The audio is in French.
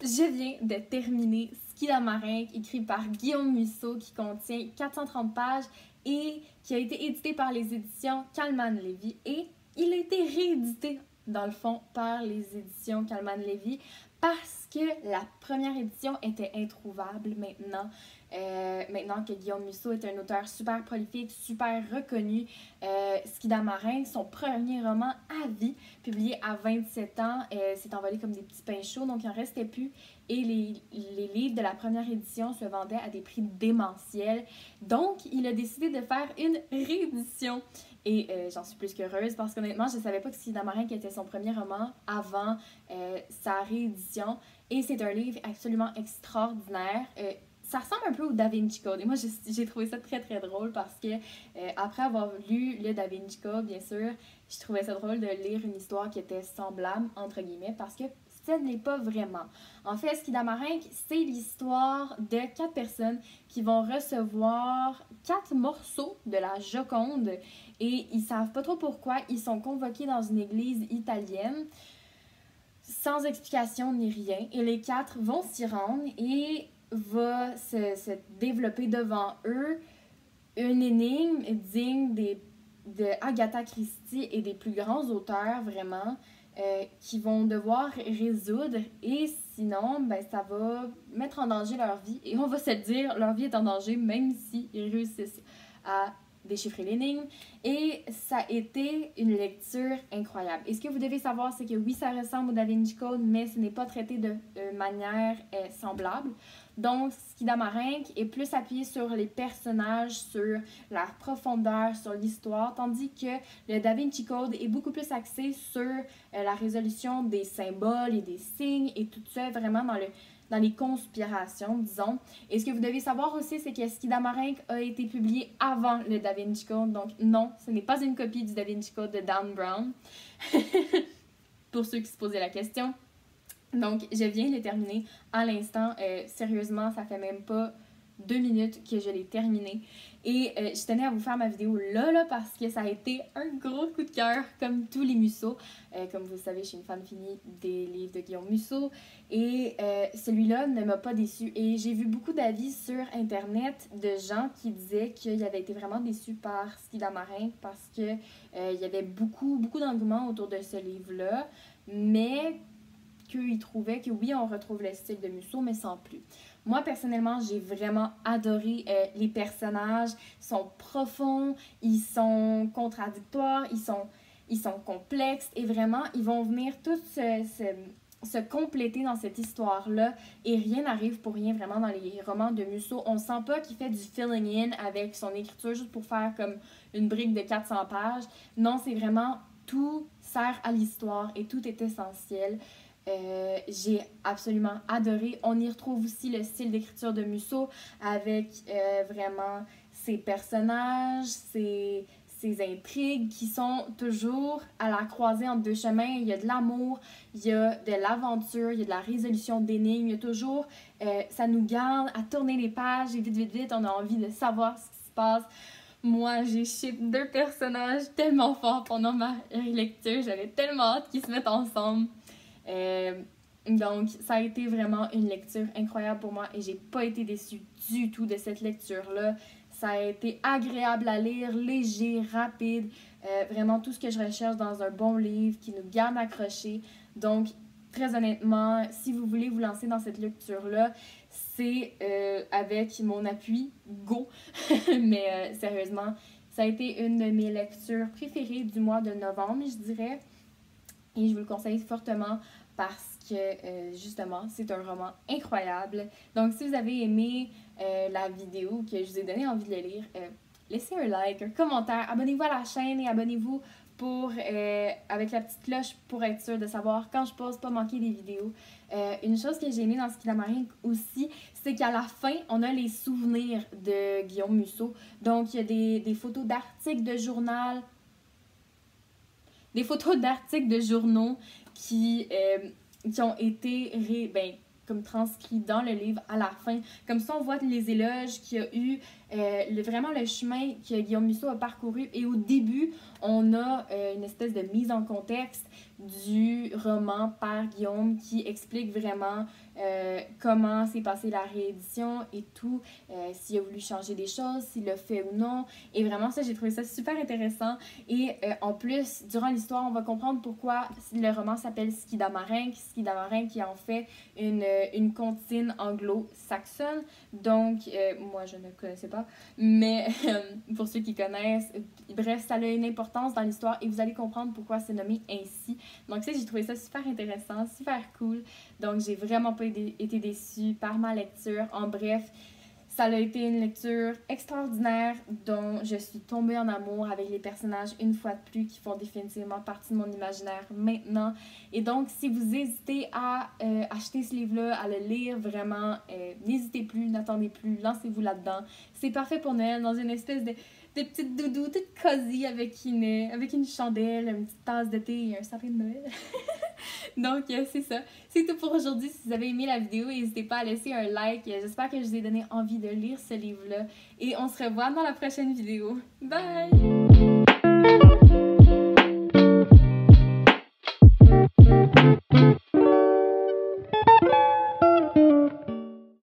Je viens de terminer Skidamarinque, écrit par Guillaume Musso, qui contient 430 pages et qui a été édité par les éditions Calman-Lévy. Et il a été réédité, dans le fond, par les éditions Calman-Lévy parce que la première édition était introuvable maintenant. Maintenant que Guillaume Musso est un auteur super prolifique, super reconnu. Skidamarinque, son premier roman à vie, publié à 27 ans, s'est envolé comme des petits pains chauds, donc il n'en restait plus. Et les livres de la première édition se vendaient à des prix démentiels. Donc, il a décidé de faire une réédition. Et j'en suis plus qu'heureuse parce qu'honnêtement, je ne savais pas que Skidamarinque était son premier roman avant sa réédition. Et c'est un livre absolument extraordinaire. Ça ressemble un peu au Da Vinci Code. Et moi, j'ai trouvé ça très, très drôle parce que après avoir lu le Da Vinci Code, bien sûr, je trouvais ça drôle de lire une histoire qui était semblable, entre guillemets, parce que ce n'est pas vraiment. En fait, Skidamarinque, c'est l'histoire de 4 personnes qui vont recevoir 4 morceaux de la Joconde et ils savent pas trop pourquoi. Ils sont convoqués dans une église italienne sans explication ni rien. Et les 4 vont s'y rendre et va se développer devant eux une énigme digne de Agatha Christie et des plus grands auteurs, vraiment, qui vont devoir résoudre. Et sinon, ben, ça va mettre en danger leur vie. Et on va se le dire, leur vie est en danger, même s'ils réussissent à déchiffrer l'énigme. Et ça a été une lecture incroyable. Et ce que vous devez savoir, c'est que oui, ça ressemble au Da Vinci Code, mais ce n'est pas traité de manière semblable. Donc, Skidamarinque est plus appuyé sur les personnages, sur la profondeur, sur l'histoire, tandis que le Da Vinci Code est beaucoup plus axé sur la résolution des symboles et des signes et tout ça, vraiment dans les conspirations, disons. Et ce que vous devez savoir aussi, c'est que Skidamarinque a été publié avant le Da Vinci Code, donc non, ce n'est pas une copie du Da Vinci Code de Dan Brown, pour ceux qui se posaient la question. Donc, je viens de le terminer à l'instant. Sérieusement, ça fait même pas 2 minutes que je l'ai terminé. Et je tenais à vous faire ma vidéo là, parce que ça a été un gros coup de cœur, comme tous les Musso. Comme vous le savez, je suis une fan finie des livres de Guillaume Musso. Et celui-là ne m'a pas déçue. Et j'ai vu beaucoup d'avis sur Internet de gens qui disaient qu'ils avaient été vraiment déçus par Skidamarinque parce que il y avait beaucoup d'engouement autour de ce livre-là. Mais qu'ils trouvaient que oui, on retrouve le style de Musso, mais sans plus. Moi, personnellement, j'ai vraiment adoré les personnages. Ils sont profonds, ils sont contradictoires, ils sont complexes et vraiment, ils vont venir tous se compléter dans cette histoire-là et rien n'arrive pour rien vraiment dans les romans de Musso. On sent pas qu'il fait du filling in avec son écriture juste pour faire comme une brique de 400 pages. Non, c'est vraiment tout sert à l'histoire et tout est essentiel. J'ai absolument adoré. On y retrouve aussi le style d'écriture de Musso avec vraiment ses personnages, ses intrigues qui sont toujours à la croisée entre deux chemins. Il y a de l'amour, il y a de l'aventure, il y a de la résolution d'énigmes, il y a toujours, ça nous garde à tourner les pages et vite, on a envie de savoir ce qui se passe. Moi, j'ai ship 2 personnages tellement forts pendant ma lecture, j'avais tellement hâte qu'ils se mettent ensemble. Donc, ça a été vraiment une lecture incroyable pour moi et j'ai pas été déçue du tout de cette lecture-là. Ça a été agréable à lire, léger, rapide, vraiment tout ce que je recherche dans un bon livre qui nous garde accrochés. Donc, très honnêtement, si vous voulez vous lancer dans cette lecture-là, c'est avec mon appui, go! Mais sérieusement, ça a été une de mes lectures préférées du mois de novembre, je dirais. Et je vous le conseille fortement parce que, justement, c'est un roman incroyable. Donc, si vous avez aimé la vidéo, que je vous ai donné envie de le lire, laissez un like, un commentaire, abonnez-vous à la chaîne et abonnez-vous avec la petite cloche pour être sûr de savoir quand je pose, pas manquer des vidéos. Une chose que j'ai aimée dans Skidamarinque aussi, c'est qu'à la fin, on a les souvenirs de Guillaume Musso. Donc, il y a des photos d'articles de journal, des photos d'articles de journaux qui ont été comme transcrits dans le livre à la fin. Comme ça, on voit les éloges qu'il y a eu vraiment le chemin que Guillaume Musso a parcouru. Et au début, on a une espèce de mise en contexte du roman par Guillaume qui explique vraiment comment s'est passée la réédition et tout, s'il a voulu changer des choses, s'il l'a fait ou non. Et vraiment, ça, j'ai trouvé ça super intéressant. Et en plus, durant l'histoire, on va comprendre pourquoi le roman s'appelle Skidamarinck. Skidamarinck qui est en fait une comptine anglo-saxonne. Donc, moi, je ne connaissais pas, mais pour ceux qui connaissent, bref, ça a une importance dans l'histoire et vous allez comprendre pourquoi c'est nommé ainsi. Donc, ça, j'ai trouvé ça super intéressant, super cool. Donc, j'ai vraiment pas été déçue par ma lecture. En bref, ça a été une lecture extraordinaire dont je suis tombée en amour avec les personnages une fois de plus qui font définitivement partie de mon imaginaire maintenant. Et donc, si vous hésitez à acheter ce livre-là, à le lire, vraiment, n'hésitez plus, n'attendez plus, lancez-vous là-dedans. C'est parfait pour Noël, dans une espèce de petites doudous, toute cosy avec une chandelle, une petite tasse de thé et un sapin de Noël. Donc, c'est ça. C'est tout pour aujourd'hui. Si vous avez aimé la vidéo, n'hésitez pas à laisser un like. J'espère que je vous ai donné envie de lire ce livre-là. Et on se revoit dans la prochaine vidéo. Bye!